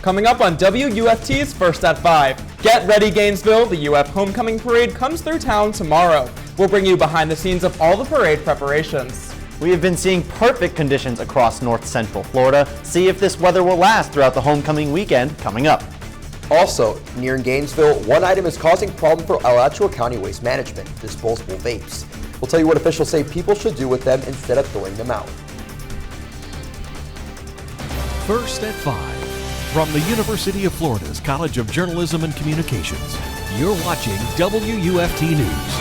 Coming up on WUFT's First at 5. Get ready, Gainesville. The UF Homecoming Parade comes through town tomorrow. We'll bring you behind the scenes of all the parade preparations. We have been seeing perfect conditions across north central Florida. See if this weather will last throughout the homecoming weekend coming up. Also, near in Gainesville, one item is causing problem for Alachua County Waste Management, disposable vapes. We'll tell you what officials say people should do with them instead of throwing them out. First at 5. From the University of Florida's College of Journalism and Communications, you're watching WUFT News.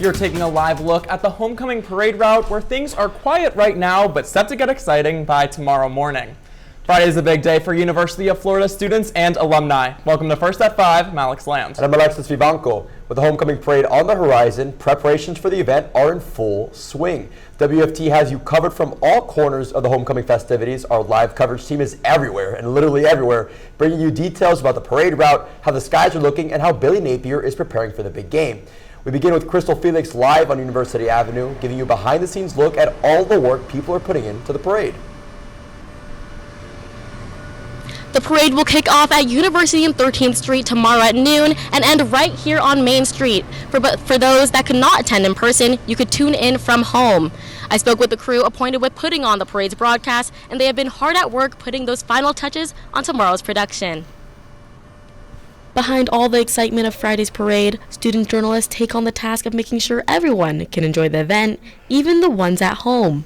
You're taking a live look at the homecoming parade route where things are quiet right now but set to get exciting by tomorrow morning. Friday is a big day for University of Florida students and alumni. Welcome to First at 5, I'm Alex Land. And I'm Alexis Vivanco. With the homecoming parade on the horizon, preparations for the event are in full swing. WFT has you covered from all corners of the homecoming festivities. Our live coverage team is everywhere, and literally everywhere, bringing you details about the parade route, how the skies are looking, and how Billy Napier is preparing for the big game. We begin with Krystal Felix live on University Avenue, giving you a behind-the-scenes look at all the work people are putting into the parade. The parade will kick off at University and 13th Street tomorrow at noon and end right here on Main Street. For those that could not attend in person, you could tune in from home. I spoke with the crew appointed with putting on the parade's broadcast, and they have been hard at work putting those final touches on tomorrow's production. Behind all the excitement of Friday's parade, student journalists take on the task of making sure everyone can enjoy the event, even the ones at home.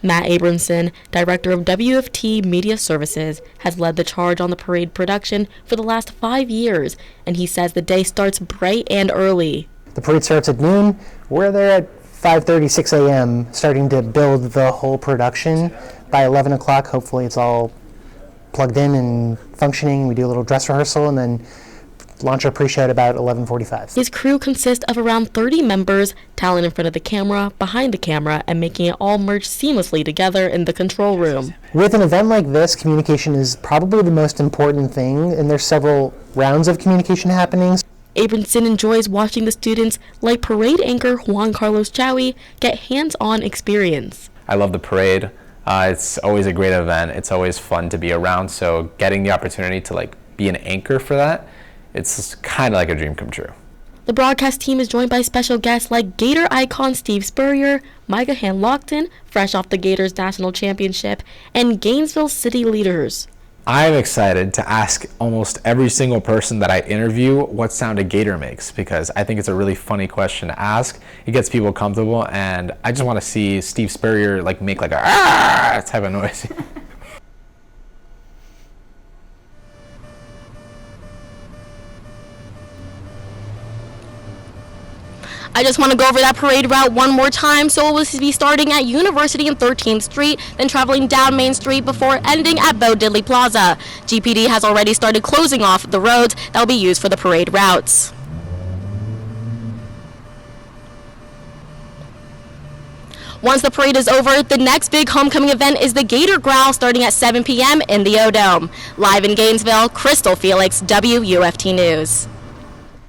Matt Abramson, director of WFT Media Services, has led the charge on the parade production for the last 5 years, and he says the day starts bright and early. The parade starts at noon. We're there at 5:30, 6 a.m., starting to build the whole production. By 11 o'clock, hopefully it's all plugged in and functioning. We do a little dress rehearsal and then launch our pre-show at about 11:45. His crew consists of around 30 members, talent in front of the camera, behind the camera, and making it all merge seamlessly together in the control room. With an event like this, communication is probably the most important thing, and there's several rounds of communication happening. Abramson enjoys watching the students, like parade anchor Juan Chaoui, get hands-on experience. I love the parade. It's always a great event. It's always fun to be around, so getting the opportunity to be an anchor for that, it's kind of like a dream come true. The broadcast team is joined by special guests like Gator icon Steve Spurrier, Micah Han-Lockton, fresh off the Gators National Championship, and Gainesville city leaders. I'm excited to ask almost every single person that I interview what sound a gator makes, because I think it's a really funny question to ask. It gets people comfortable, and I just want to see Steve Spurrier make a "ah" type of noise. I just want to go over that parade route one more time. So it will be starting at University and 13th Street, then traveling down Main Street before ending at Bo Diddley Plaza. GPD has already started closing off the roads that will be used for the parade routes. Once the parade is over, the next big homecoming event is the Gator Growl starting at 7 p.m. in the O-Dome. Live in Gainesville, Krystal Felix, WUFT News.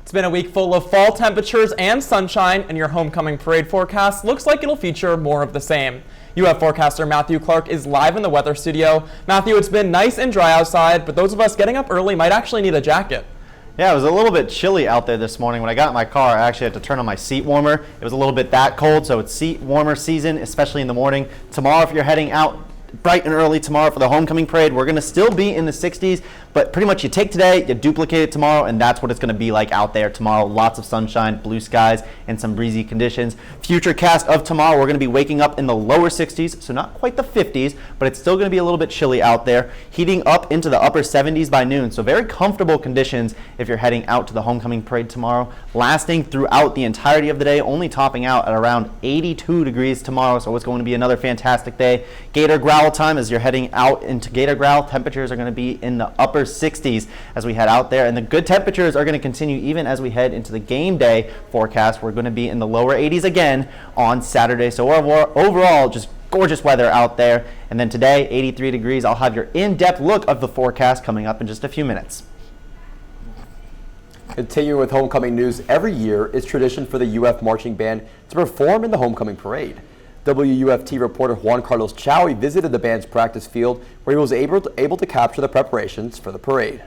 It's been a week full of fall temperatures and sunshine, and your homecoming parade forecast looks like it'll feature more of the same. UF forecaster Matthew Clark is live in the weather studio. Matthew, it's been nice and dry outside, but those of us getting up early might actually need a jacket. Yeah, it was a little bit chilly out there this morning. When I got in my car, I actually had to turn on my seat warmer. It was a little bit that cold, so it's seat warmer season, especially in the morning. Tomorrow, if you're heading out bright and early tomorrow for the homecoming parade, we're going to still be in the 60s, but pretty much you take today, you duplicate it tomorrow, and that's what it's going to be like out there tomorrow. Lots of sunshine, blue skies, and some breezy conditions. Future cast of tomorrow, we're going to be waking up in the lower 60s, so not quite the 50s, but it's still going to be a little bit chilly out there, heating up into the upper 70s by noon, so very comfortable conditions if you're heading out to the homecoming parade tomorrow, lasting throughout the entirety of the day, only topping out at around 82 degrees tomorrow, so it's going to be another fantastic day. Gator Growl time as you're heading out into Gator Growl. Temperatures are going to be in the upper 60s as we head out there, and the good temperatures are going to continue even as we head into the game day forecast. We're going to be in the lower 80s again on Saturday, so overall just gorgeous weather out there. And then today, 83 degrees. I'll have your in-depth look of the forecast coming up in just a few minutes. Continuing with homecoming news, every year it's tradition for the UF Marching Band to perform in the homecoming parade. WUFT reporter Juan Chaoui visited the band's practice field where he was able to capture the preparations for the parade.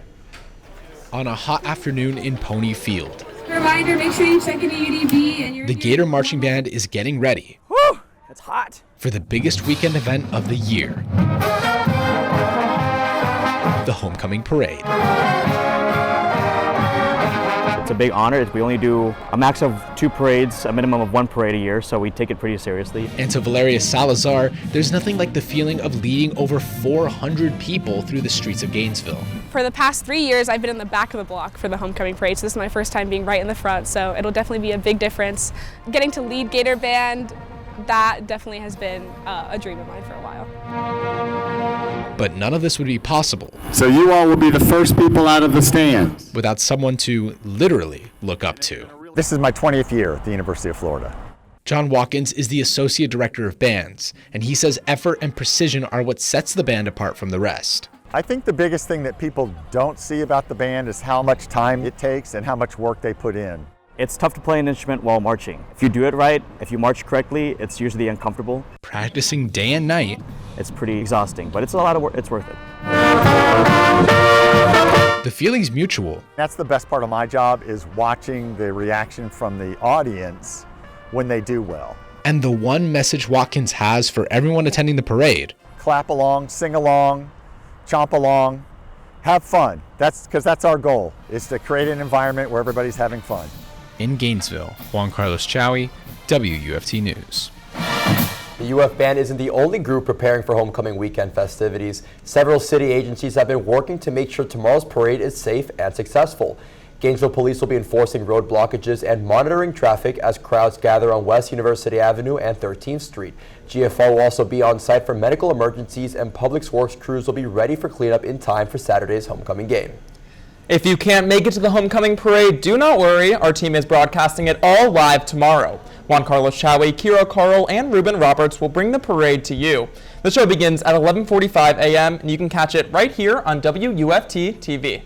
On a hot afternoon in Pony Field, Reminder, make sure you check in the UDB and your the Gator Marching Band is getting ready. Whew, it's hot. For the biggest weekend event of the year, the Homecoming Parade. It's a big honor. We only do a max of 2 parades, a minimum of 1 parade a year, so we take it pretty seriously. And to Valeria Salazar, there's nothing like the feeling of leading over 400 people through the streets of Gainesville. For the past 3 years, I've been in the back of the block for the Homecoming Parade, so this is my first time being right in the front, so it'll definitely be a big difference. Getting to lead Gator Band, that definitely has been a dream of mine for a while. But none of this would be possible. So you all will be the first people out of the stands. Without someone to literally look up to. This is my 20th year at the University of Florida. John Watkins is the Associate Director of Bands, and he says effort and precision are what sets the band apart from the rest. I think the biggest thing that people don't see about the band is how much time it takes and how much work they put in. It's tough to play an instrument while marching. If you do it right, if you march correctly, it's usually uncomfortable. Practicing day and night. It's pretty exhausting, but it's a lot of work. It's worth it. The feeling's mutual. That's the best part of my job, is watching the reaction from the audience when they do well. And the one message Watkins has for everyone attending the parade. Clap along, sing along, chomp along, have fun. Because that's our goal, is to create an environment where everybody's having fun. In Gainesville, Juan Chaoui, WUFT News. The UF Band isn't the only group preparing for homecoming weekend festivities. Several city agencies have been working to make sure tomorrow's parade is safe and successful. Gainesville police will be enforcing road blockages and monitoring traffic as crowds gather on West University Avenue and 13th Street. GFO will also be on site for medical emergencies, and Public Works crews will be ready for cleanup in time for Saturday's homecoming game. If you can't make it to the homecoming parade, do not worry. Our team is broadcasting it all live tomorrow. Juan Chaoui, Kira Carl, and Ruben Roberts will bring the parade to you. The show begins at 11:45 a.m. and you can catch it right here on WUFT-TV.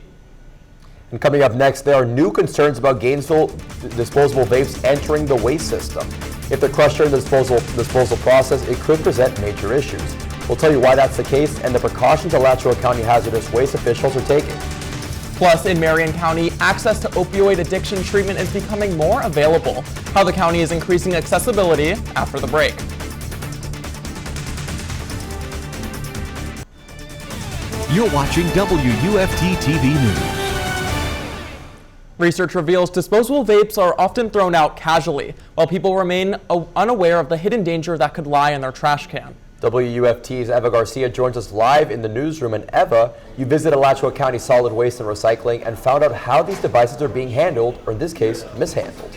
And coming up next, there are new concerns about Gainesville disposable vapes entering the waste system. If they're crushed during the disposal process, it could present major issues. We'll tell you why that's the case and the precautions Alachua County hazardous waste officials are taking. Plus, in Marion County, access to opioid addiction treatment is becoming more available. How the county is increasing accessibility after the break. You're watching WUFT-TV News. Research reveals disposable vapes are often thrown out casually, while people remain unaware of the hidden danger that could lie in their trash can. WUFT's Eva Garcia joins us live in the newsroom. And Eva, you visited Alachua County Solid Waste and Recycling and found out how these devices are being handled, or in this case, mishandled.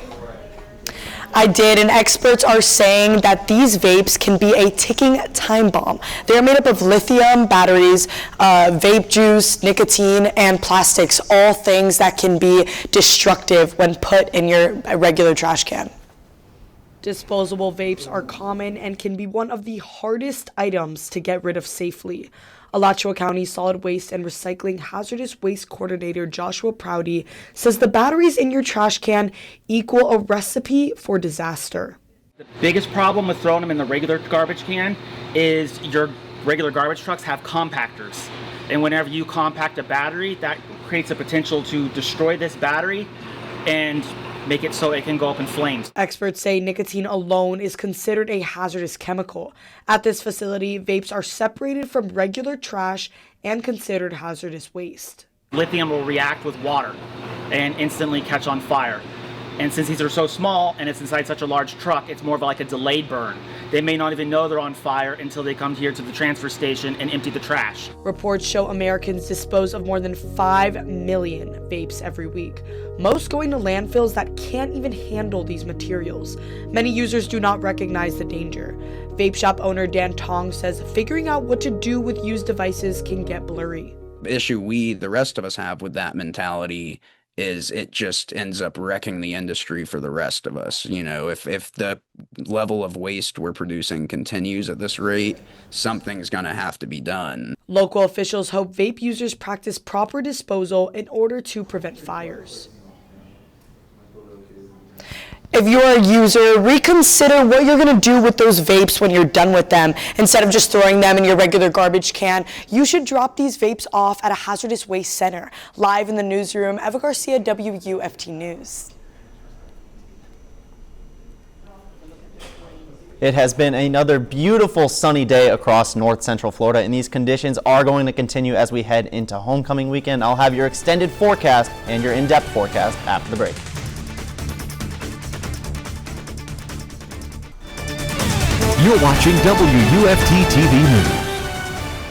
I did, and experts are saying that these vapes can be a ticking time bomb. They are made up of lithium batteries, vape juice, nicotine, and plastics, all things that can be destructive when put in your regular trash can. Disposable vapes are common and can be one of the hardest items to get rid of safely. Alachua County Solid Waste and Recycling Hazardous Waste Coordinator Joshua Prouty says the batteries in your trash can equal a recipe for disaster. The biggest problem with throwing them in the regular garbage can is your regular garbage trucks have compactors. And whenever you compact a battery, that creates a potential to destroy this battery and make it so it can go up in flames. Experts say nicotine alone is considered a hazardous chemical. At this facility, vapes are separated from regular trash and considered hazardous waste. Lithium will react with water and instantly catch on fire. And since these are so small and it's inside such a large truck, it's more of like a delayed burn. They may not even know they're on fire until they come here to the transfer station and empty the trash. Reports show Americans dispose of more than 5 million vapes every week, most going to landfills that can't even handle these materials. Many users do not recognize the danger. Vape shop owner Dan Tong says figuring out what to do with used devices can get blurry. The issue the rest of us have with that mentality is it just ends up wrecking the industry for the rest of us. You know, if the level of waste we're producing continues at this rate, something's going to have to be done. Local officials hope vape users practice proper disposal in order to prevent fires. If you're a user, reconsider what you're going to do with those vapes when you're done with them. Instead of just throwing them in your regular garbage can, you should drop these vapes off at a hazardous waste center. Live in the newsroom, Eva Garcia, WUFT News. It has been another beautiful sunny day across north central Florida, and these conditions are going to continue as we head into homecoming weekend. I'll have your extended forecast and your in-depth forecast after the break. You're watching WUFT-TV News.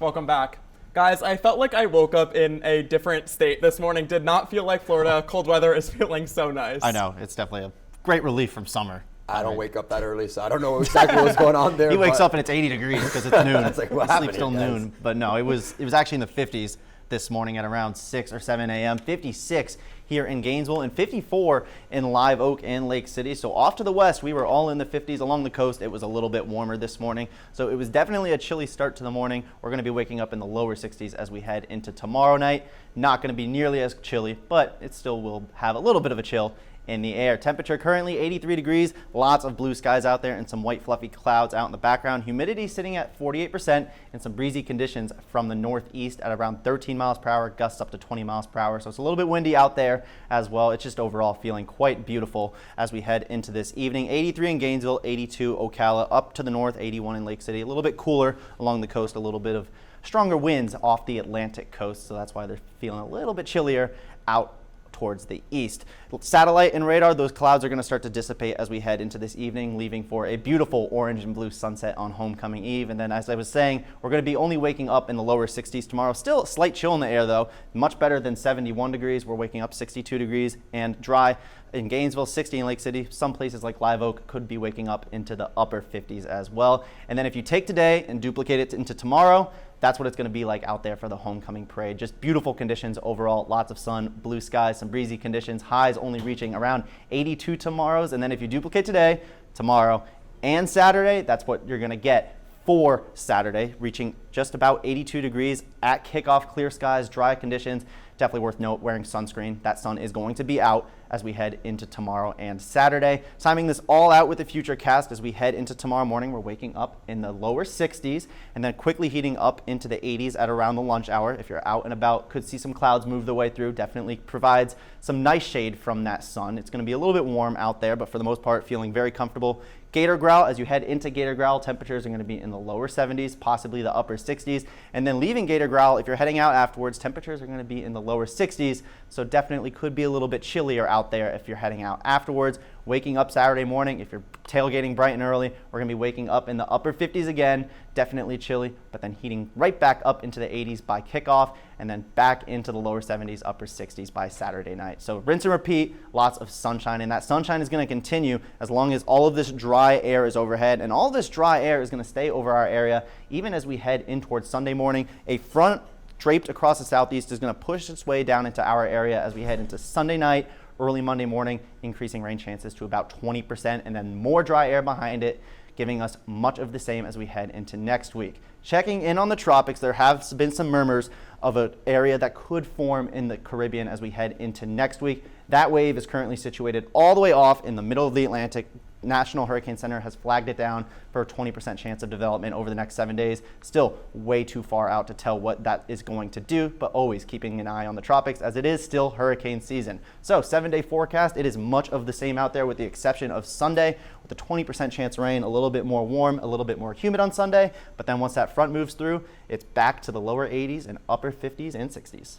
Welcome back. Guys, I felt like I woke up in a different state this morning. Did not feel like Florida. Cold weather is feeling so nice. I know. It's definitely a great relief from summer. I don't wake up that early, so I don't know exactly what's going on there. He wakes up and it's 80 degrees because it's noon. That's like, what He happened sleeps till here, guys? noon. But no, it was actually in the 50s this morning at around 6 or 7 a.m. 56 here in Gainesville and 54 in Live Oak and Lake City. So off to the west, we were all in the 50s. Along the coast, it was a little bit warmer this morning. So it was definitely a chilly start to the morning. We're going to be waking up in the lower 60s as we head into tomorrow night. Not going to be nearly as chilly, but it still will have a little bit of a chill in the air. Temperature currently 83 degrees, lots of blue skies out there and some white fluffy clouds out in the background. Humidity sitting at 48% and some breezy conditions from the northeast at around 13 miles per hour, gusts up to 20 miles per hour. So it's a little bit windy out there as well. It's just overall feeling quite beautiful as we head into this evening. 83 in Gainesville, 82 Ocala, up to the north, 81 in Lake City. A little bit cooler along the coast, a little bit of stronger winds off the Atlantic coast. So that's why they're feeling a little bit chillier out towards the east. Satellite and radar, those clouds are going to start to dissipate as we head into this evening, leaving for a beautiful orange and blue sunset on homecoming eve. And then, as I was saying, we're going to be only waking up in the lower 60s tomorrow. Still a slight chill in the air though, much better than 71 degrees. We're waking up 62 degrees and dry in Gainesville, 60 in Lake City. Some places like Live Oak could be waking up into the upper 50s as well. And then if you take today and duplicate it into tomorrow, that's what it's going to be like out there for the homecoming parade. Just beautiful conditions overall, lots of sun, blue skies, some breezy conditions, highs only reaching around 82 tomorrows. And then if you duplicate today, tomorrow, and Saturday, that's what you're going to get for Saturday, reaching just about 82 degrees at kickoff, clear skies, dry conditions. Definitely worth note wearing sunscreen. That sun is going to be out as we head into tomorrow and Saturday. Timing this all out with the future cast as we head into tomorrow morning. We're waking up in the lower 60s and then quickly heating up into the 80s at around the lunch hour. If you're out and about, could see some clouds move the way through. Definitely provides some nice shade from that sun. It's going to be a little bit warm out there, but for the most part, feeling very comfortable. Gator Growl, as you head into Gator Growl, temperatures are going to be in the lower 70s, possibly the upper 60s. And then leaving Gator Growl, if you're heading out afterwards, temperatures are going to be in the lower 60s. So definitely could be a little bit chillier out there if you're heading out afterwards. Waking up Saturday morning, if you're tailgating bright and early, we're going to be waking up in the upper 50s again. Definitely chilly, but then heating right back up into the 80s by kickoff and then back into the lower 70s, upper 60s by Saturday night. So rinse and repeat, lots of sunshine, and that sunshine is going to continue as long as all of this dry air is overhead, and all this dry air is going to stay over our area even as we head in towards Sunday morning. A front draped across the southeast is going to push its way down into our area as we head into Sunday night, early Monday morning, increasing rain chances to about 20%, and then more dry air behind it, giving us much of the same as we head into next week. Checking in on the tropics, there have been some murmurs of an area that could form in the Caribbean as we head into next week. That wave is currently situated all the way off in the middle of the Atlantic. National Hurricane Center has flagged it down for a 20% chance of development over the next 7 days. Still way too far out to tell what that is going to do, but always keeping an eye on the tropics as it is still hurricane season. So 7-day forecast, it is much of the same out there with the exception of Sunday with a 20% chance of rain, a little bit more warm, a little bit more humid on Sunday, but then once that front moves through, it's back to the lower 80s and upper 50s and 60s.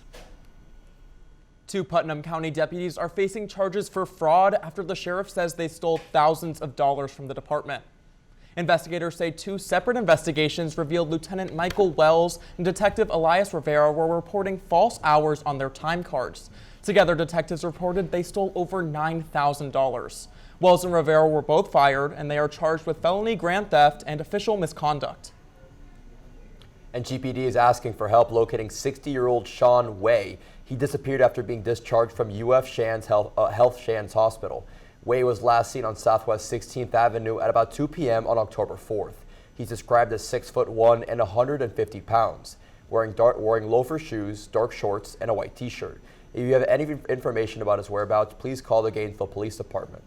2 Putnam County deputies are facing charges for fraud after the sheriff says they stole thousands of dollars from the department. Investigators say 2 separate investigations revealed Lieutenant Michael Wells and Detective Elias Rivera were reporting false hours on their time cards. Together, detectives reported they stole over $9,000. Wells and Rivera were both fired, and they are charged with felony grand theft and official misconduct. And GPD is asking for help locating 60-year-old Sean Way. He disappeared after being discharged from UF Shands Health Shands Hospital. Way was last seen on Southwest 16th Avenue at about 2 p.m. on October 4th. He's described as 6'1" and 150 pounds, wearing loafer shoes, dark shorts, and a white t-shirt. If you have any information about his whereabouts, please call the Gainesville Police Department.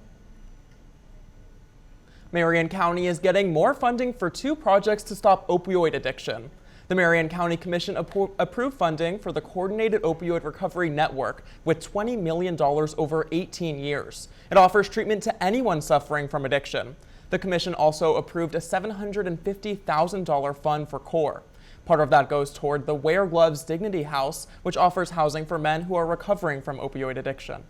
Marion County is getting more funding for 2 projects to stop opioid addiction. The Marion County Commission approved funding for the Coordinated Opioid Recovery Network with $20 million over 18 years. It offers treatment to anyone suffering from addiction. The Commission also approved a $750,000 fund for CORE. Part of that goes toward the Wear Gloves Dignity House, which offers housing for men who are recovering from opioid addiction.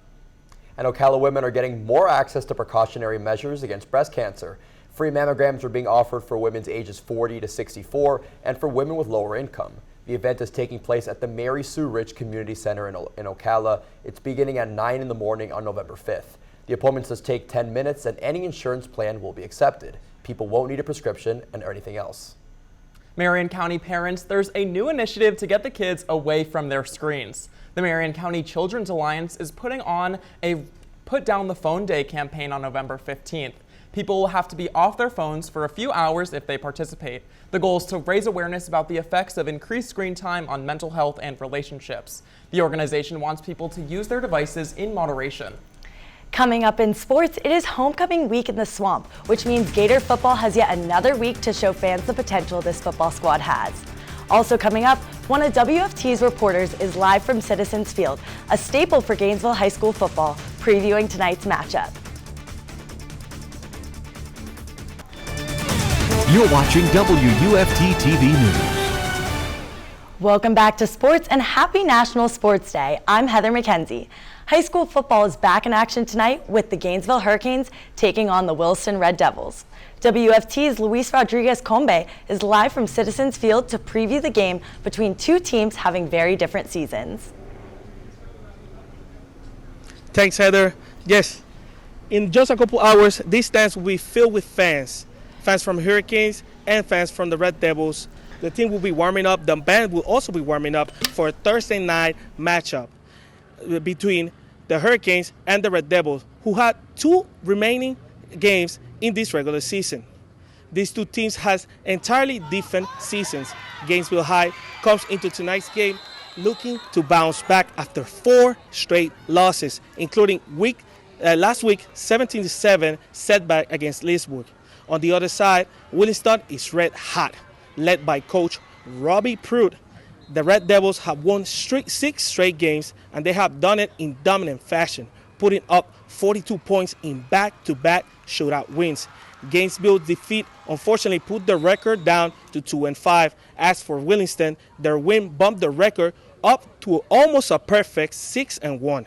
And Ocala women are getting more access to precautionary measures against breast cancer. Free mammograms are being offered for women ages 40 to 64 and for women with lower income. The event is taking place at the Mary Sue Rich Community Center in Ocala. It's beginning at 9 in the morning on November 5th. The appointments just take 10 minutes and any insurance plan will be accepted. People won't need a prescription or anything else. Marion County parents, there's a new initiative to get the kids away from their screens. The Marion County Children's Alliance is putting on a Put Down the Phone Day campaign on November 15th. People will have to be off their phones for a few hours if they participate. The goal is to raise awareness about the effects of increased screen time on mental health and relationships. The organization wants people to use their devices in moderation. Coming up in sports, it is homecoming week in the Swamp, which means Gator football has yet another week to show fans the potential this football squad has. Also coming up, one of WFT's reporters is live from Citizens Field, a staple for Gainesville High School football, previewing tonight's matchup. You're watching WUFT-TV News. Welcome back to sports and happy National Sports Day. I'm Heather McKenzie. High school football is back in action tonight with the Gainesville Hurricanes taking on the Williston Red Devils. WFT's Luis Rodriguez Combe is live from Citizens Field to preview the game between 2 teams having very different seasons. Thanks, Heather. Yes, in just a couple hours, these stands will be filled with fans from Hurricanes and fans from the Red Devils. The team will be warming up. The band will also be warming up for a Thursday night matchup between the Hurricanes and the Red Devils, who had 2 remaining games in this regular season. These 2 teams has entirely different seasons. Gainesville High comes into tonight's game looking to bounce back after 4 straight losses, including last week 17-7 setback against Leesburg. On the other side, Williston is red hot, led by coach Robbie Pruitt. The Red Devils have won 6 straight games, and they have done it in dominant fashion, putting up 42 points in back-to-back shootout wins. Gainesville's defeat unfortunately put the record down to 2-5. As for Williston, their win bumped the record up to almost a perfect 6-1.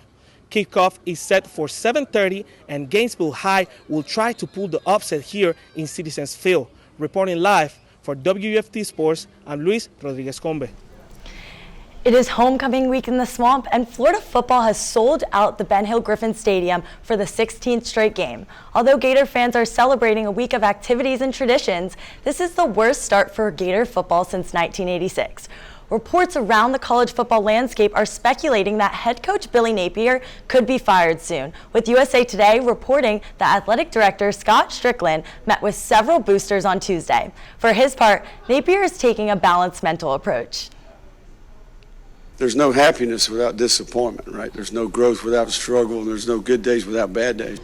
Kickoff is set for 7:30, and Gainesville High will try to pull the upset here in Citizens Field. Reporting live for WFT Sports, I'm Luis Rodriguez Combe. It is homecoming week in the Swamp, and Florida football has sold out the Ben Hill Griffin Stadium for the 16th straight game. Although Gator fans are celebrating a week of activities and traditions, this is the worst start for Gator football since 1986. Reports around the college football landscape are speculating that head coach Billy Napier could be fired soon, with USA Today reporting that athletic director Scott Strickland met with several boosters on Tuesday. For his part, Napier is taking a balanced mental approach. There's no happiness without disappointment, right? There's no growth without struggle, and there's no good days without bad days.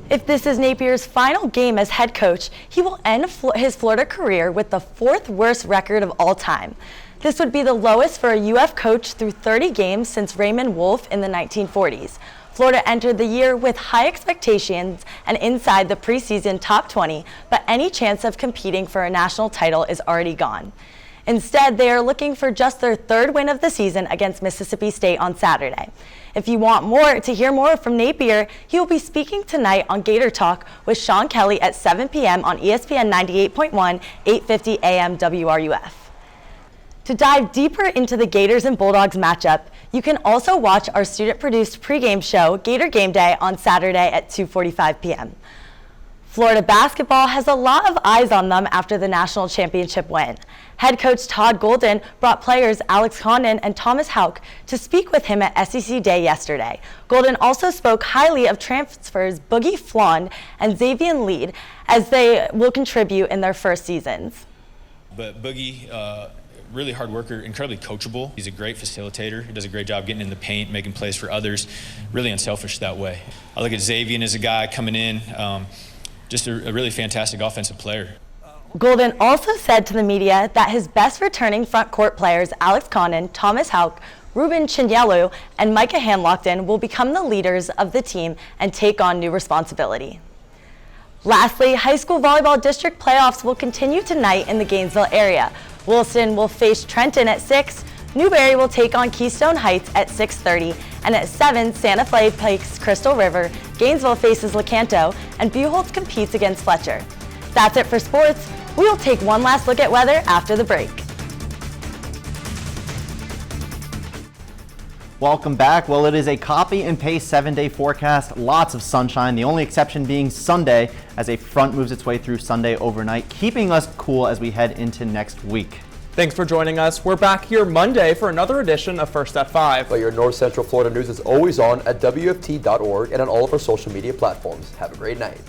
If this is Napier's final game as head coach, he will end his Florida career with the 4th worst record of all time. This would be the lowest for a UF coach through 30 games since Raymond Wolf in the 1940s. Florida entered the year with high expectations and inside the preseason top 20, but any chance of competing for a national title is already gone. Instead, they are looking for just their 3rd win of the season against Mississippi State on Saturday. If you want to hear more from Napier, he will be speaking tonight on Gator Talk with Sean Kelly at 7 p.m. on ESPN 98.1, 850 AM WRUF. To dive deeper into the Gators and Bulldogs matchup, you can also watch our student-produced pregame show, Gator Game Day, on Saturday at 2:45 p.m. Florida basketball has a lot of eyes on them after the national championship win. Head coach Todd Golden brought players Alex Condon and Thomas Houck to speak with him at SEC Day yesterday. Golden also spoke highly of transfers Boogie Flond and Xavier Lead as they will contribute in their first seasons. But Boogie, really hard worker, incredibly coachable. He's a great facilitator. He does a great job getting in the paint, making plays for others, really unselfish that way. I look at Xavier as a guy coming in, just a really fantastic offensive player. Golden also said to the media that his best returning front court players, Alex Connon, Thomas Hauk, Ruben Chinyelu, and Micah Hanlockton, will become the leaders of the team and take on new responsibility. Lastly, high school volleyball district playoffs will continue tonight in the Gainesville area. Wilson will face Trenton at 6, Newberry will take on Keystone Heights at 6:30, and at 7, Santa Fe plays Crystal River, Gainesville faces Lecanto, and Buchholz competes against Fletcher. That's it for sports. We will take one last look at weather after the break. Welcome back. Well, it is a copy and paste 7-day forecast. Lots of sunshine. The only exception being Sunday, as a front moves its way through Sunday overnight, keeping us cool as we head into next week. Thanks for joining us. We're back here Monday for another edition of First at 5. But your North Central Florida news is always on at WFT.org and on all of our social media platforms. Have a great night.